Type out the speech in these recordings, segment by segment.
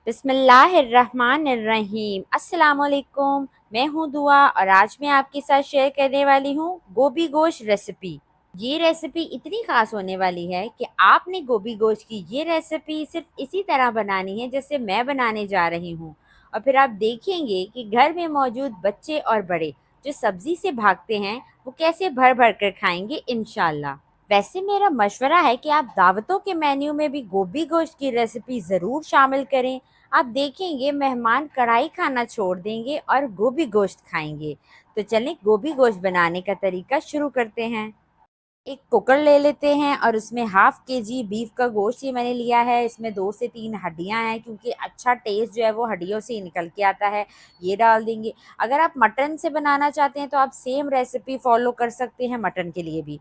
बिस्मिल्लाहिर्रहमानिर्रहीम। अस्सलाम वालेकुम। मैं हूँ दुआ और आज मैं आपके साथ शेयर करने वाली हूँ गोभी गोश्त रेसिपी। ये रेसिपी इतनी ख़ास होने वाली है कि आपने गोभी गोश्त की ये रेसिपी सिर्फ इसी तरह बनानी है जैसे मैं बनाने जा रही हूँ। और फिर आप देखेंगे कि घर में मौजूद बच्चे और बड़े जो सब्ज़ी से भागते हैं वो कैसे भर भर कर खाएंगे इंशाल्लाह। वैसे मेरा मशवरा है कि आप दावतों के मेन्यू में भी गोभी गोश्त की रेसिपी ज़रूर शामिल करें। आप देखेंगे मेहमान कढ़ाई खाना छोड़ देंगे और गोभी गोश्त खाएंगे। तो चलें गोभी गोश्त बनाने का तरीका शुरू करते हैं। एक कुकर ले लेते हैं और उसमें हाफ के जी बीफ का गोश्त ये मैंने लिया है। इसमें 2 से 3 हड्डियां हैं क्योंकि अच्छा टेस्ट जो है वो हड्डियों से ही निकल के आता है। ये डाल देंगे। अगर आप मटन से बनाना चाहते हैं तो आप सेम रेसिपी फॉलो कर सकते हैं मटन के लिए भी।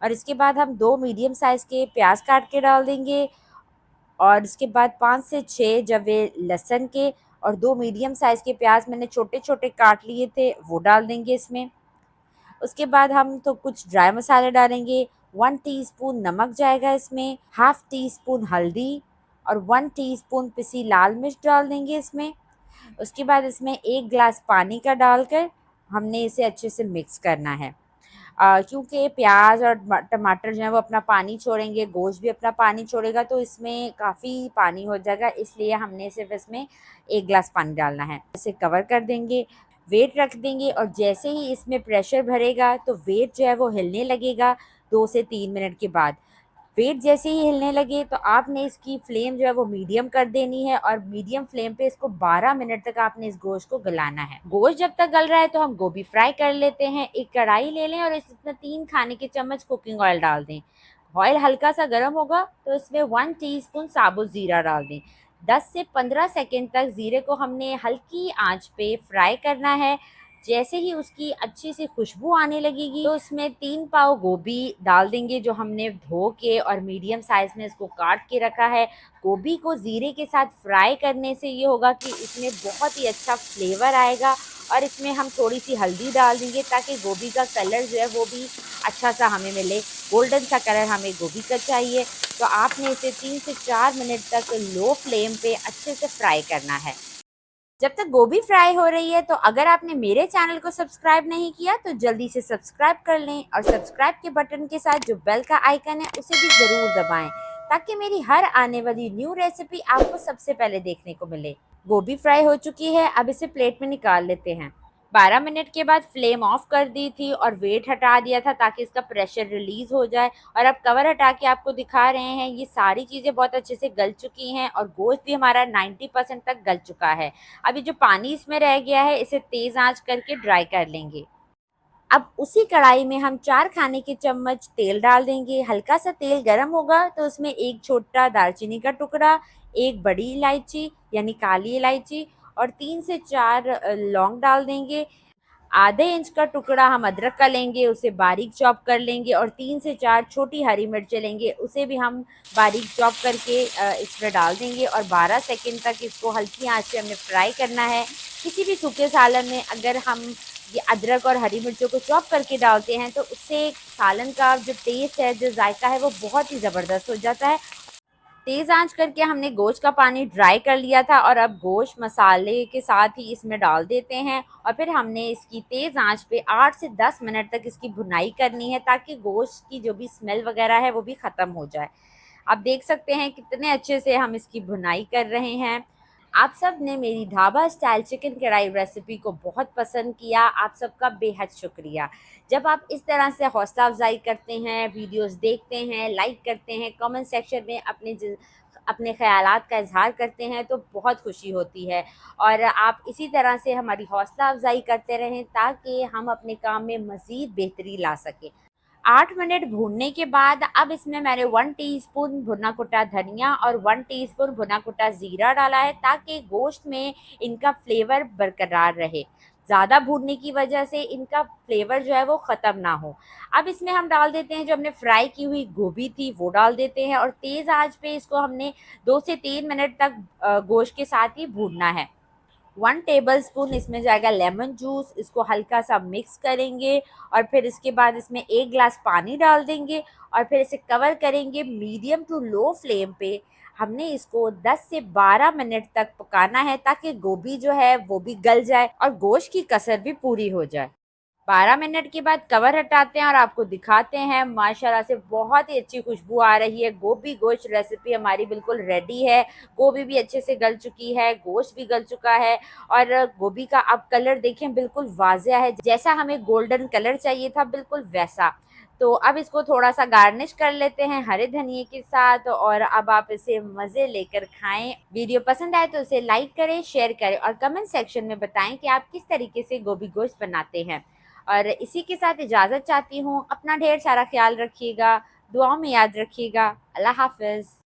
और इसके बाद हम 2 मीडियम साइज़ के प्याज काट के डाल देंगे और इसके बाद 5 से 6 जवे लहसुन के और 2 मीडियम साइज़ के प्याज मैंने छोटे छोटे काट लिए थे वो डाल देंगे इसमें। उसके बाद हम तो कुछ ड्राई मसाले डालेंगे। 1 टीस्पून नमक जाएगा इसमें, हाफ टी स्पून हल्दी और 1 टीस्पून पिसी लाल मिर्च डाल देंगे इसमें। उसके बाद इसमें 1 गिलास पानी का डालकर हमने इसे अच्छे से मिक्स करना है। क्योंकि प्याज और टमाटर जो है वो अपना पानी छोड़ेंगे, गोश्त भी अपना पानी छोड़ेगा तो इसमें काफ़ी पानी हो जाएगा, इसलिए हमने सिर्फ इसमें 1 गिलास पानी डालना है। इसे कवर कर देंगे, वेट रख देंगे और जैसे ही इसमें प्रेशर भरेगा तो वेट जो है वो हिलने लगेगा 2 से 3 मिनट के बाद। वेट जैसे ही हिलने लगे तो आपने इसकी फ्लेम जो है वो मीडियम कर देनी है और मीडियम फ्लेम पे इसको 12 मिनट तक आपने इस गोश्त को गलाना है। गोश्त जब तक गल रहा है तो हम गोभी फ्राई कर लेते हैं। एक कढ़ाई ले लें और इसमें 3 खाने के चम्मच कुकिंग ऑयल डाल दें। ऑयल हल्का सा गर्म होगा तो इसमें 1 टीस्पून साबुत ज़ीरा डाल दें। 10 से 15 सेकेंड तक ज़ीरे को हमने हल्की आंच पे फ्राई करना है। जैसे ही उसकी अच्छी सी खुशबू आने लगेगी तो इसमें 3 पाव गोभी डाल देंगे जो हमने धो के और मीडियम साइज में इसको काट के रखा है। गोभी को ज़ीरे के साथ फ्राई करने से ये होगा कि इसमें बहुत ही अच्छा फ्लेवर आएगा। और इसमें हम थोड़ी सी हल्दी डाल देंगे ताकि गोभी का कलर जो है वो भी अच्छा सा हमें मिले। गोल्डन सा कलर हमें गोभी का चाहिए। तो आपने इसे 3 से 4 मिनट तक लो फ्लेम पे अच्छे से फ्राई करना है। जब तक गोभी फ्राई हो रही है तो अगर आपने मेरे चैनल को सब्सक्राइब नहीं किया तो जल्दी से सब्सक्राइब कर लें और सब्सक्राइब के बटन के साथ जो बेल का आइकन है उसे भी ज़रूर दबाएं ताकि मेरी हर आने वाली न्यू रेसिपी आपको सबसे पहले देखने को मिले। गोभी फ्राई हो चुकी है, अब इसे प्लेट में निकाल लेते हैं। 12 मिनट के बाद फ्लेम ऑफ कर दी थी और वेट हटा दिया था ताकि इसका प्रेशर रिलीज़ हो जाए। और अब कवर हटा के आपको दिखा रहे हैं ये सारी चीज़ें बहुत अच्छे से गल चुकी हैं और गोश्त भी हमारा 90% तक गल चुका है। अभी जो पानी इसमें रह गया है इसे तेज़ आंच करके ड्राई कर लेंगे। अब उसी कढ़ाई में हम 4 खाने के चम्मच तेल डाल देंगे। हल्का सा तेल गर्म होगा तो उसमें एक छोटा दालचीनी का टुकड़ा, एक बड़ी इलायची यानी काली इलायची और 3 से 4 लौंग डाल देंगे। आधे इंच का टुकड़ा हम अदरक का लेंगे, उसे बारीक चॉप कर लेंगे और 3 से 4 छोटी हरी मिर्चें लेंगे, उसे भी हम बारीक चॉप करके इसमें डाल देंगे और 12 सेकंड तक इसको हल्की आंच पे हमने फ्राई करना है। किसी भी सूखे सालन में अगर हम ये अदरक और हरी मिर्चों को चॉप करके डालते हैं तो उससे सालन का जो टेस्ट है, जो जायका है वो बहुत ही ज़बरदस्त हो जाता है। तेज़ आंच करके हमने गोश्त का पानी ड्राई कर लिया था और अब गोश्त मसाले के साथ ही इसमें डाल देते हैं और फिर हमने इसकी तेज़ आंच पे 8 से 10 मिनट तक इसकी भुनाई करनी है ताकि गोश्त की जो भी स्मेल वगैरह है वो भी ख़त्म हो जाए। आप देख सकते हैं कितने अच्छे से हम इसकी भुनाई कर रहे हैं। आप सब ने मेरी ढाबा स्टाइल चिकन कढ़ाई रेसिपी को बहुत पसंद किया। आप सबका बेहद शुक्रिया। जब आप इस तरह से हौसला अफजाई करते हैं, वीडियोस देखते हैं, लाइक करते हैं, कमेंट सेक्शन में अपने ख़यालात का इज़हार करते हैं तो बहुत खुशी होती है। और आप इसी तरह से हमारी हौसला अफजाई करते रहें ताकि हम अपने काम में मज़ीद बेहतरी ला सकें। 8 मिनट भूनने के बाद अब इसमें मैंने 1 टीस्पून भुना कुटा धनिया और 1 टीस्पून भुना कुटा ज़ीरा डाला है ताकि गोश्त में इनका फ्लेवर बरकरार रहे। ज़्यादा भूनने की वजह से इनका फ्लेवर जो है वो ख़त्म ना हो। अब इसमें हम डाल देते हैं जो हमने फ्राई की हुई गोभी थी वो डाल देते हैं और तेज़ आंच पे इसको हमने 2 से 3 मिनट तक गोश्त के साथ ही भूनना है। 1 टेबलस्पून इसमें जाएगा लेमन जूस, इसको हल्का सा मिक्स करेंगे और फिर इसके बाद इसमें 1 गिलास पानी डाल देंगे और फिर इसे कवर करेंगे मीडियम टू लो फ्लेम पे। हमने इसको 10 से 12 मिनट तक पकाना है ताकि गोभी जो है वो भी गल जाए और गोश्त की कसर भी पूरी हो जाए। 12 मिनट के बाद कवर हटाते हैं और आपको दिखाते हैं, माशाल्लाह से बहुत ही अच्छी खुशबू आ रही है। गोभी गोश्त रेसिपी हमारी बिल्कुल रेडी है। गोभी भी अच्छे से गल चुकी है, गोश्त भी गल चुका है और गोभी का आप कलर देखें बिल्कुल वाज़िया है, जैसा हमें गोल्डन कलर चाहिए था बिल्कुल वैसा। तो अब इसको थोड़ा-सा गार्निश कर लेते हैं हरे धनिये के साथ और अब आप इसे मज़े लेकर खाएँ। वीडियो पसंद आए तो इसे लाइक करें, शेयर करें और कमेंट सेक्शन में बताएँ कि आप किस तरीके से गोभी गोश्त बनाते हैं। और इसी के साथ इजाज़त चाहती हूँ। अपना ढेर सारा ख़्याल रखिएगा, दुआओं में याद रखिएगा। अल्लाह हाफ़िज़।